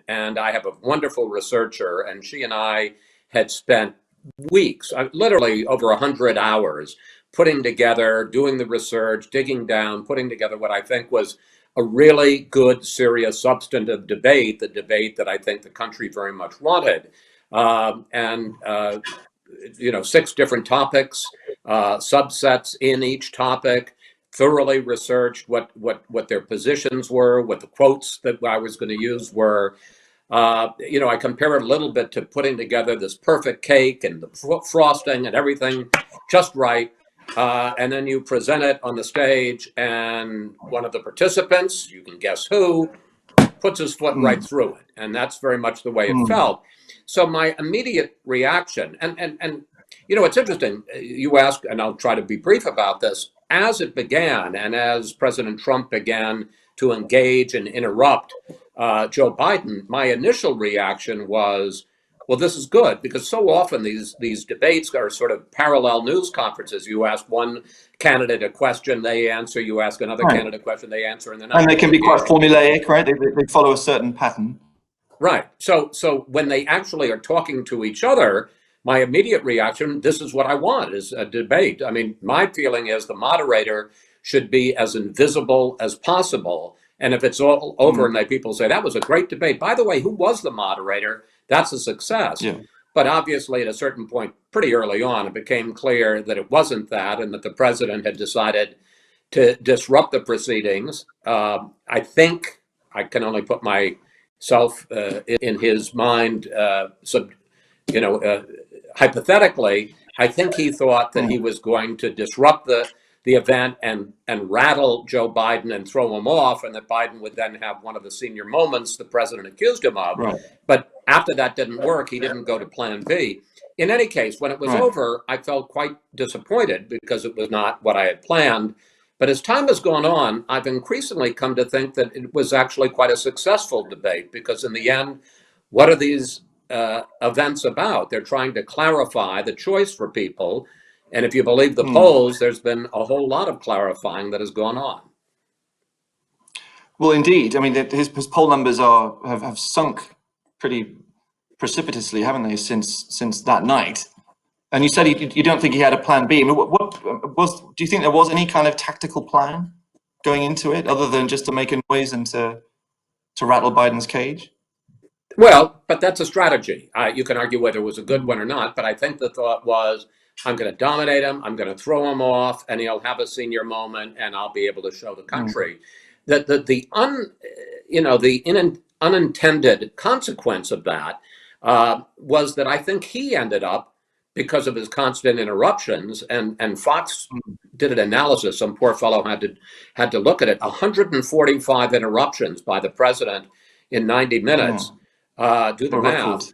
and I have a wonderful researcher, and she and I had spent weeks, literally over 100 hours, putting together, doing the research, digging down, putting together what I think was a really good, serious, substantive debate, the debate that I think the country very much wanted. And 6 different topics, subsets in each topic, thoroughly researched what their positions were, what the quotes that I was going to use were. I compare it a little bit to putting together this perfect cake and the frosting and everything just right. And then you present it on the stage, and one of the participants, you can guess who, puts his foot right through it. And that's very much the way it felt. So my immediate reaction, and it's interesting, you ask, and I'll try to be brief about this, as it began and as President Trump began to engage and interrupt Joe Biden, my initial reaction was, well, this is good, because so often these debates are sort of parallel news conferences. You ask one candidate a question, they answer. You ask another candidate a question, they answer, and they can be quite formulaic, right? They follow a certain pattern. Right. So when they actually are talking to each other, my immediate reaction, this is what I want, is a debate. I mean, my feeling is the moderator should be as invisible as possible. And if it's all over and people say, that was a great debate. By the way, who was the moderator? That's a success. Yeah. But obviously, at a certain point, pretty early on, it became clear that it wasn't that, and that the president had decided to disrupt the proceedings. I think I can only put myself in his mind, hypothetically, I think he thought that he was going to disrupt the event and rattle Joe Biden and throw him off, and that Biden would then have one of the senior moments the president accused him of. Right. But after that didn't work, he didn't go to plan B. In any case, when it was over, I felt quite disappointed because it was not what I had planned. But as time has gone on, I've increasingly come to think that it was actually quite a successful debate, because in the end, what are these events about? They're trying to clarify the choice for people. And if you believe the polls, there's been a whole lot of clarifying that has gone on. Well, indeed. I mean, his poll numbers have sunk pretty precipitously, haven't they, since that night? And you said you don't think he had a plan B. I mean, do you think there was any kind of tactical plan going into it, other than just to make a noise and to rattle Biden's cage? Well, but that's a strategy. You can argue whether it was a good one or not, but I think the thought was, I'm going to dominate him, I'm going to throw him off, and he'll have a senior moment, and I'll be able to show the country that the unintended consequence of that was that I think he ended up, because of his constant interruptions, and Fox did an analysis, some poor fellow had to look at it, 145 interruptions by the president in 90 minutes. Do the math.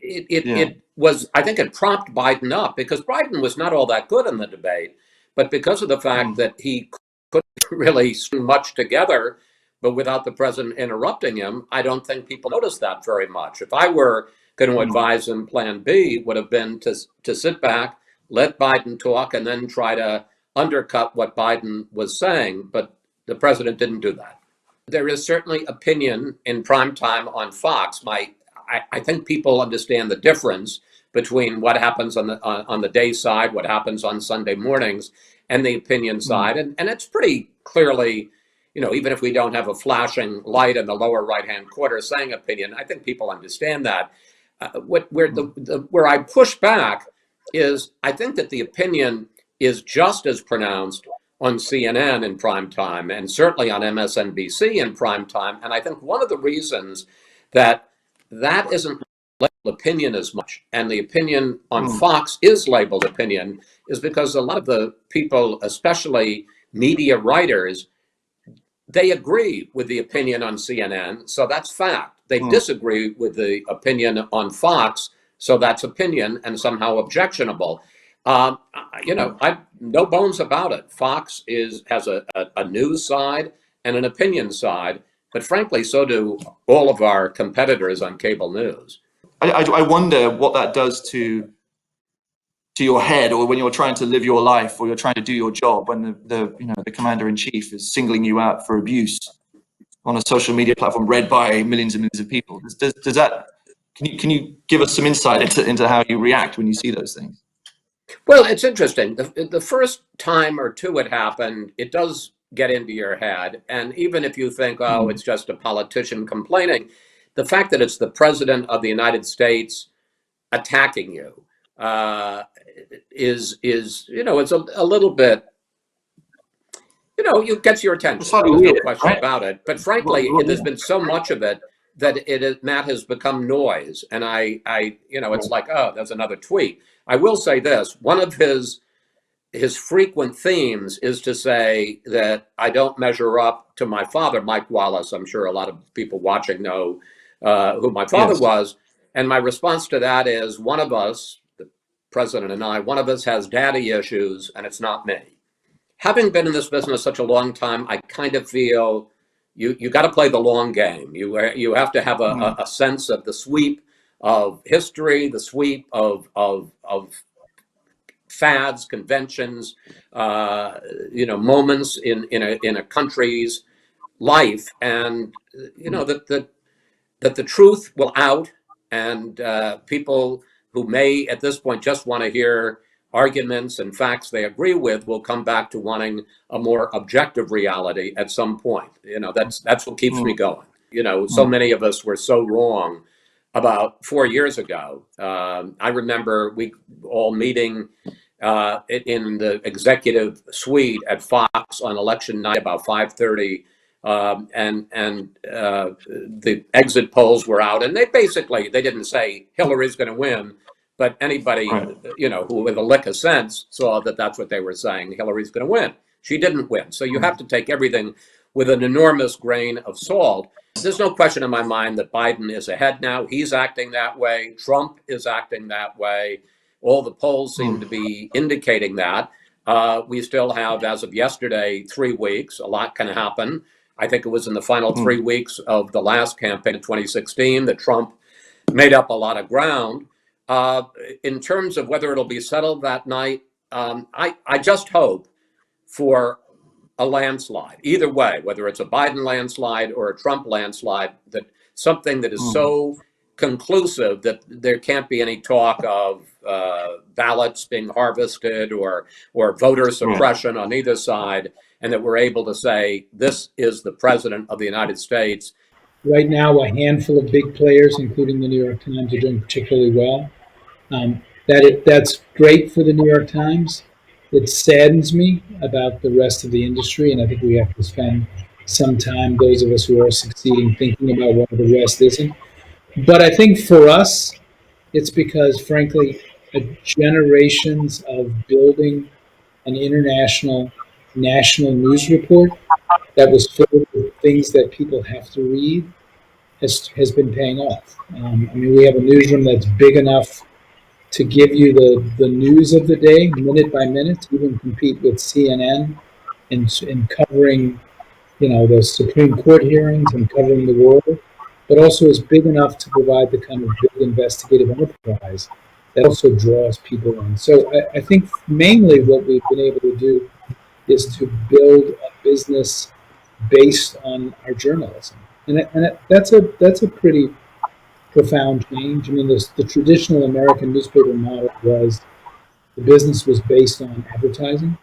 It was, I think it propped Biden up, because Biden was not all that good in the debate, but because of the fact that he couldn't really string much together, but without the president interrupting him, I don't think people noticed that very much. If I were going to advise him, plan B would have been to sit back, let Biden talk, and then try to undercut what Biden was saying, but the president didn't do that. There is certainly opinion in prime time on Fox. I think people understand the difference between what happens on the day side, what happens on Sunday mornings, and the opinion side. And it's pretty clearly, even if we don't have a flashing light in the lower right-hand corner saying opinion, I think people understand that. Where I push back is, I think that the opinion is just as pronounced on CNN in prime time, and certainly on MSNBC in prime time. And I think one of the reasons that isn't labeled opinion as much, and the opinion on Fox is labeled opinion, is because a lot of the people, especially media writers, they agree with the opinion on CNN, so that's fact. They disagree with the opinion on Fox, so that's opinion and somehow objectionable. I no bones about it. Fox has a news side and an opinion side, but frankly, so do all of our competitors on cable news. I wonder what that does to your head, or when you're trying to live your life, or you're trying to do your job, when the commander in chief is singling you out for abuse. on a social media platform read by millions and millions of people. Does that, can you give us some insight into how you react when you see those things? Well, it's interesting. The first time or two it happened, it does get into your head. And even if you think, oh, it's just a politician complaining, the fact that it's the president of the United States attacking you is it's a little bit, it gets your attention. Slightly There's no weird, question right? about it. But frankly, there's been so much of it that Matt has become noise. And it's like, oh, there's another tweet. I will say this: one of his frequent themes is to say that I don't measure up to my father, Mike Wallace. I'm sure a lot of people watching know who my father Yes. was. And my response to that is, one of us, the president and I, one of us has daddy issues, and it's not me. Having been in this business such a long time, I kind of feel you got to play the long game. You have to have a sense of the sweep of history, the sweep of fads, conventions, moments in a country's life, and that the truth will out, and people who may at this point just want to hear arguments and facts they agree with will come back to wanting a more objective reality at some point. That's what keeps me going. So many of us were so wrong about 4 years ago. I remember we all meeting in the executive suite at Fox on election night about 5:30, and the exit polls were out, and they didn't say Hillary's going to win, but anybody who with a lick of sense saw that that's what they were saying. Hillary's going to win. She didn't win, so you have to take everything with an enormous grain of salt. There's no question in my mind that Biden is ahead now. He's acting that way. Trump is acting that way. All the polls seem to be indicating that. We still have, as of yesterday, 3 weeks. A lot can happen. I think it was in the final 3 weeks of the last campaign in 2016 that Trump made up a lot of ground. In terms of whether it'll be settled that night, I just hope for a landslide. Either way, whether it's a Biden landslide or a Trump landslide, that something that is so conclusive that there can't be any talk of ballots being harvested or voter suppression on either side, and that we're able to say this is the president of the United States. Right now, a handful of big players, including the New York Times, are doing particularly well. That's great for the New York Times. It saddens me about the rest of the industry, and I think we have to spend some time, those of us who are succeeding, thinking about what the rest isn't. But I think for us, it's because, frankly, generations of building an international, national news report that was filled with things that people have to read has been paying off. We have a newsroom that's big enough to give you the news of the day, minute by minute, even compete with CNN in covering, the Supreme Court hearings and covering the world, but also is big enough to provide the kind of big investigative enterprise that also draws people in. So I think mainly what we've been able to do is to build a business based on our journalism, and that's a pretty profound change. The traditional American newspaper model was the business was based on advertising,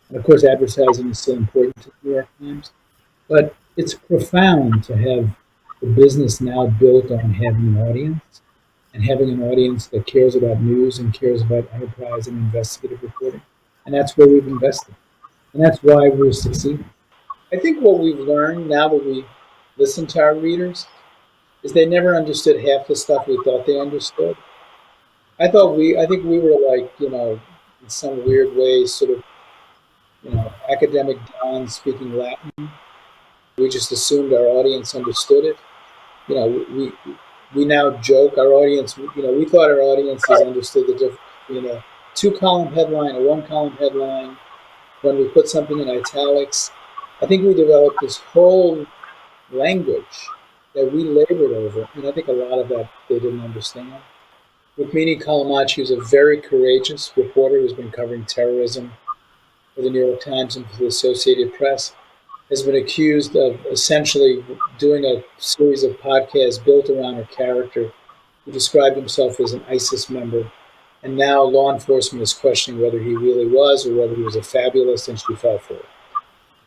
and of course, advertising is still important to the New York Times, but it's profound to have the business now built on having an audience, and having an audience that cares about news and cares about enterprise and investigative reporting, and that's where we've invested, and that's why we're succeeding. I think what we've learned now that we listen to our readers is they never understood half the stuff we thought they understood. I think we were like, in some weird way, sort of, academic dons speaking Latin. We just assumed our audience understood it. We now joke our audience. We thought our audiences understood the difference between a 2-column headline, a 1-column headline. When we put something in italics, I think we developed this whole language that we labored over, and I think a lot of that they didn't understand. Rukmini Callimachi is a very courageous reporter who's been covering terrorism for the New York Times and for the Associated Press. has been accused of essentially doing a series of podcasts built around a character who described himself as an ISIS member. And now law enforcement is questioning whether he really was or whether he was a fabulist, and she fell for it.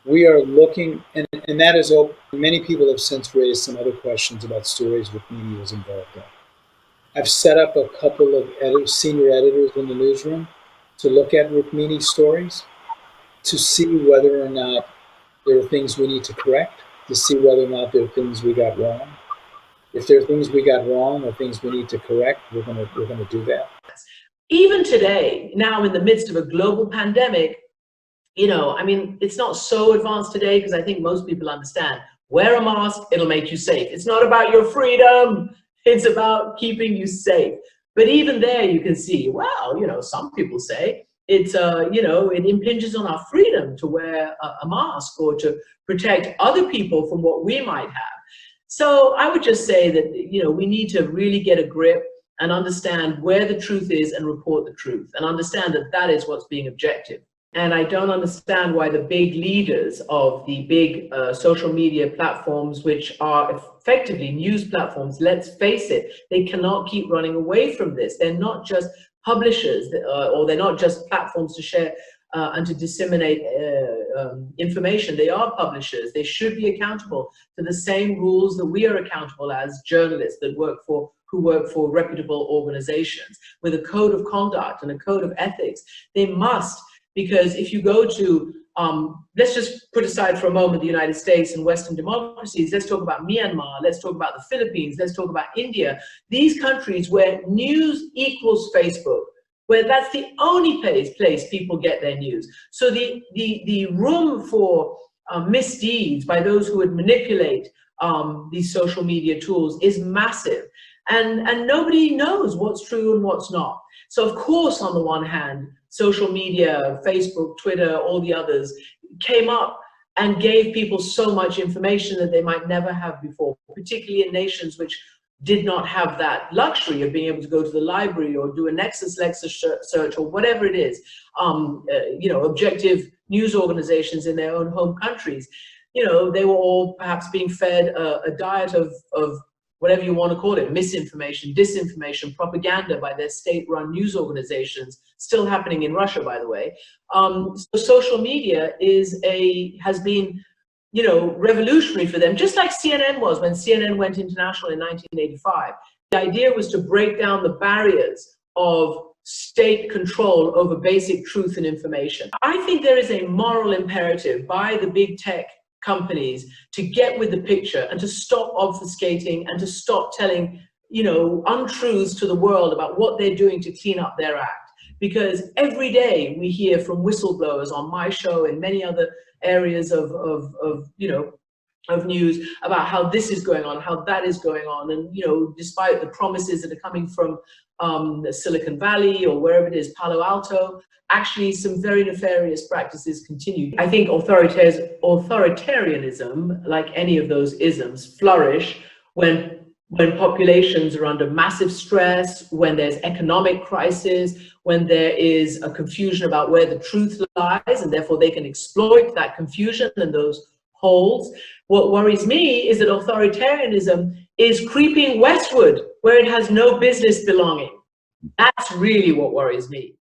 We are looking, and that is open. Many people have since raised some other questions about stories Rukmini was involved in. I've set up a couple of senior editors in the newsroom to look at Rukmini's stories, to see whether or not there are things we need to correct, to see whether or not there are things we got wrong. If there are things we got wrong or things we need to correct, we're gonna do that. Even today, now in the midst of a global pandemic, I mean, it's not so advanced today because I think most people understand, wear a mask, it'll make you safe. It's not about your freedom, it's about keeping you safe. But even there you can see, well, some people say it's, it impinges on our freedom to wear a mask or to protect other people from what we might have. So I would just say that, we need to really get a grip and understand where the truth is and report the truth and understand that that is what's being objective. And I don't understand why the big leaders of the big social media platforms, which are effectively news platforms, let's face it, they cannot keep running away from this. They're not just publishers or they're not just platforms to share and to disseminate information. They are publishers. They should be accountable to the same rules that we are accountable as journalists who work for reputable organizations with a code of conduct and a code of ethics. They must. Because if you go to, let's just put aside for a moment the United States and Western democracies, let's talk about Myanmar, let's talk about the Philippines, let's talk about India. These countries where news equals Facebook, where that's the only place people get their news. So the room for misdeeds by those who would manipulate these social media tools is massive. And nobody knows what's true and what's not. So of course, on the one hand, social media, Facebook, Twitter, all the others came up and gave people so much information that they might never have before, particularly in nations which did not have that luxury of being able to go to the library or do a Nexus search or whatever it is, objective news organizations in their own home countries. They were all perhaps being fed a diet of whatever you want to call it, misinformation, disinformation, propaganda by their state-run news organizations, still happening in Russia, by the way. So social media has been, revolutionary for them, just like CNN was when CNN went international in 1985. The idea was to break down the barriers of state control over basic truth and information. I think there is a moral imperative by the big tech companies to get with the picture and to stop obfuscating and to stop telling, untruths to the world about what they're doing to clean up their act. Because every day we hear from whistleblowers on my show and many other areas of news about how this is going on, how that is going on. And, despite the promises that are coming from Silicon Valley or wherever it is, Palo Alto, actually some very nefarious practices continue. I think authoritarianism, like any of those isms, flourish when populations are under massive stress, when there's economic crisis, when there is a confusion about where the truth lies, and therefore they can exploit that confusion and those holes. What worries me is that authoritarianism is creeping westward, where it has no business belonging. That's really what worries me.